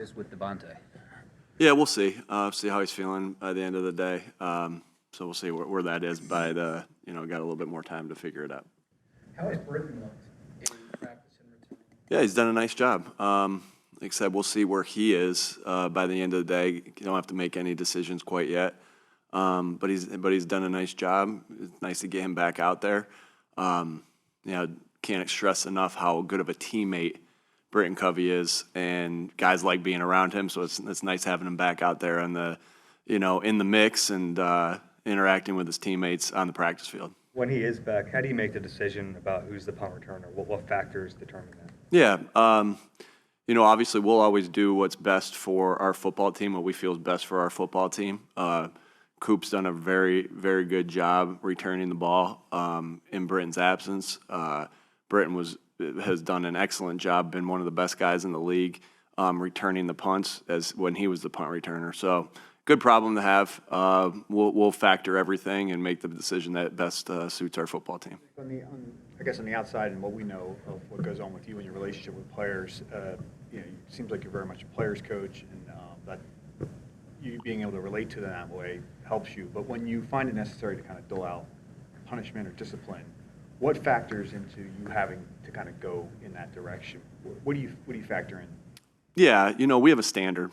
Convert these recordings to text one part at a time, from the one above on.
practice with DeVonta? Yeah, we'll see. See how he's feeling by the end of the day. So we'll see where that is by the, got a little bit more time to figure it out. How has Britton looked in practice and return? Yeah, he's done a nice job. Like I said, we'll see where he is by the end of the day. You don't have to make any decisions quite yet. But he's done a nice job. It's nice to get him back out there. Can't stress enough how good of a teammate Britton Covey is, and guys like being around him. So it's nice having him back out there in the mix and interacting with his teammates on the practice field. When he is back, how do you make the decision about who's the punt returner? What factors determine that? Yeah, obviously we'll always do what's best for our football team, what we feel is best for our football team. Coop's done a very, very good job returning the ball in Britton's absence. Britton has done an excellent job, been one of the best guys in the league returning the punts as when he was the punt returner. So good problem to have. We'll factor everything and make the decision that best suits our football team. I guess on the outside and what we know of what goes on with you and your relationship with players, it seems like you're very much a player's coach, and that you being able to relate to them that way helps you. But when you find it necessary to kind of dole out punishment or discipline, what factors into you having to kind of go in that direction? What do you factor in? Yeah, we have a standard.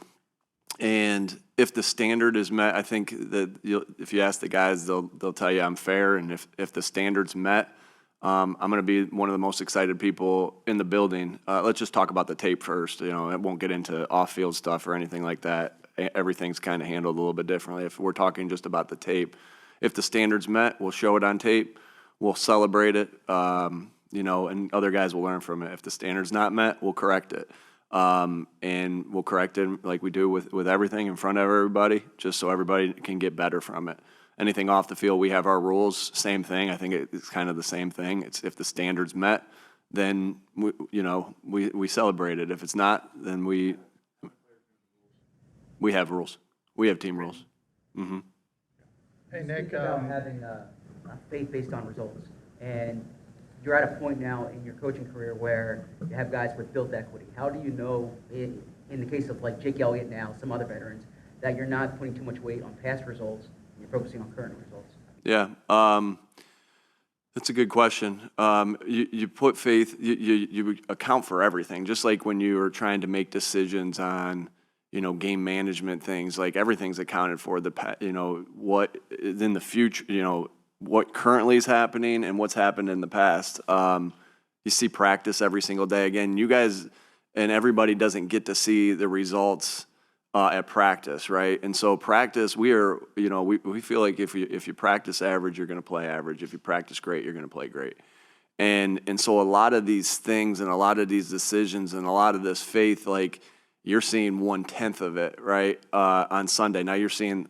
And if the standard is met, I think that if you ask the guys, they'll tell you I'm fair. And if the standard's met, I'm going to be one of the most excited people in the building. Let's just talk about the tape first. It won't get into off-field stuff or anything like that. Everything's kind of handled a little bit differently. If we're talking just about the tape, if the standard's met, we'll show it on tape. We'll celebrate it, and other guys will learn from it. If the standard's not met, we'll correct it. And we'll correct it like we do with everything in front of everybody, just so everybody can get better from it. Anything off the field, we have our rules, same thing. I think it's kind of the same thing. It's if the standard's met, then we celebrate it. If it's not, then we have rules. We have team rules. Mm-hmm. Hey, Nick, about having faith based on results, and you're at a point now in your coaching career where you have guys with built equity. How do you know, in the case of like Jake Elliott now, some other veterans, that you're not putting too much weight on past results and you're focusing on current results? Yeah, that's a good question. You put faith, you account for everything, just like when you are trying to make decisions on game management things, like everything's accounted for. What is in the future, what currently is happening and what's happened in the past. You see practice every single day. Again, you guys and everybody doesn't get to see the results at practice, right? And so practice, we feel like if you practice average, you're going to play average. If you practice great, you're going to play great. And so a lot of these things and a lot of these decisions and a lot of this faith, like you're seeing 1/10 of it, right, on Sunday. Now you're seeing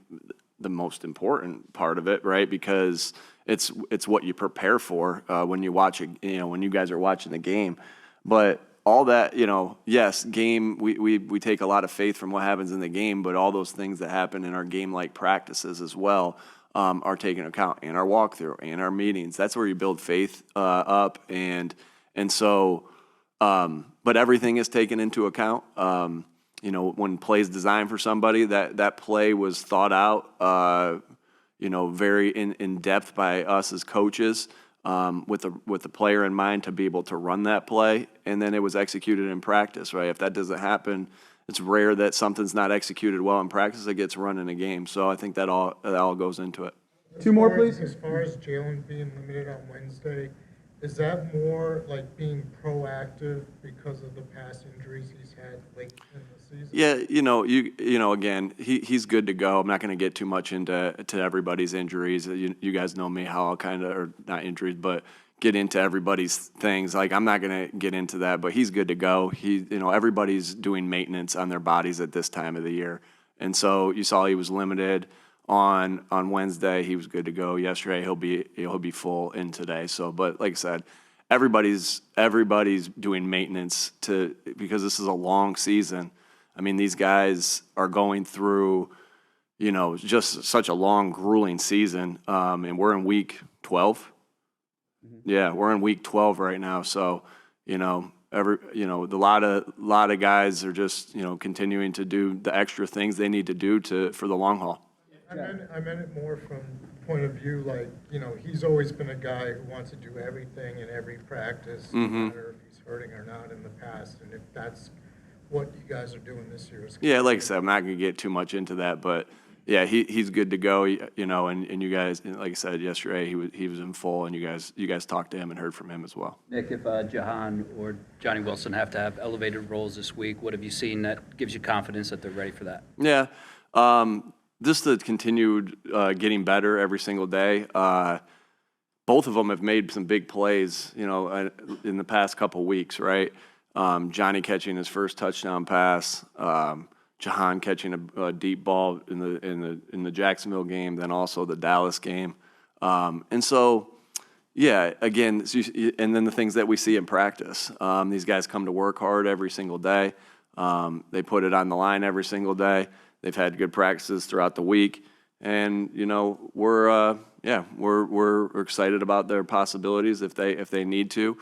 the most important part of it, right? Because it's what you prepare for when you watch it, when you guys are watching the game. But all that, yes, game, we take a lot of faith from what happens in the game, but all those things that happen in our game-like practices as well are taken into account in our walkthrough and our meetings. That's where you build faith up, and so, but everything is taken into account. When plays designed for somebody, that play was thought out, very in depth by us as coaches, with the player in mind to be able to run that play, and then it was executed in practice, right? If that doesn't happen, it's rare that something's not executed well in practice that gets run in a game. So I think that all goes into it. Two more, please. As far as Jalen being limited on Wednesday, is that more like being proactive because of the past injuries he's had late in the season? Yeah, again, he's good to go. I'm not going to get too much into everybody's injuries. You guys know me, how I'll kind of, or not injuries, but get into everybody's things. Like, I'm not going to get into that, but he's good to go. Everybody's doing maintenance on their bodies at this time of the year. And so you saw he was limited on Wednesday. He was good to go yesterday. He'll be full in today. So, but like I said, everybody's doing maintenance because this is a long season. I mean, these guys are going through, just such a long, grueling season. And we're in week 12. Mm-hmm. Yeah, we're in week 12 right now. So, a lot of guys are just, continuing to do the extra things they need to do for the long haul. I meant it more from the point of view, like, he's always been a guy who wants to do everything in every practice, no matter if he's hurting or not in the past, and if that's what you guys are doing this year. Yeah, like I said, I'm not going to get too much into that, but yeah, he's good to go, and you guys, like I said yesterday, he was in full, and you guys talked to him and heard from him as well. Nick, if Jahan or Johnny Wilson have to have elevated roles this week, what have you seen that gives you confidence that they're ready for that? Yeah, just the continued getting better every single day. Both of them have made some big plays, in the past couple weeks, right? Johnny catching his first touchdown pass, Jahan catching a deep ball in the Jacksonville game, then also the Dallas game, and so. Yeah, again, and then the things that we see in practice. These guys come to work hard every single day. They put it on the line every single day. They've had good practices throughout the week, and we're excited about their possibilities if they need to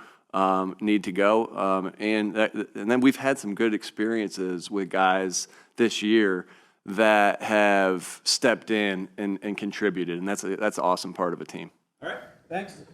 go. And then we've had some good experiences with guys this year that have stepped in and contributed, and that's an awesome part of a team. All right, thanks.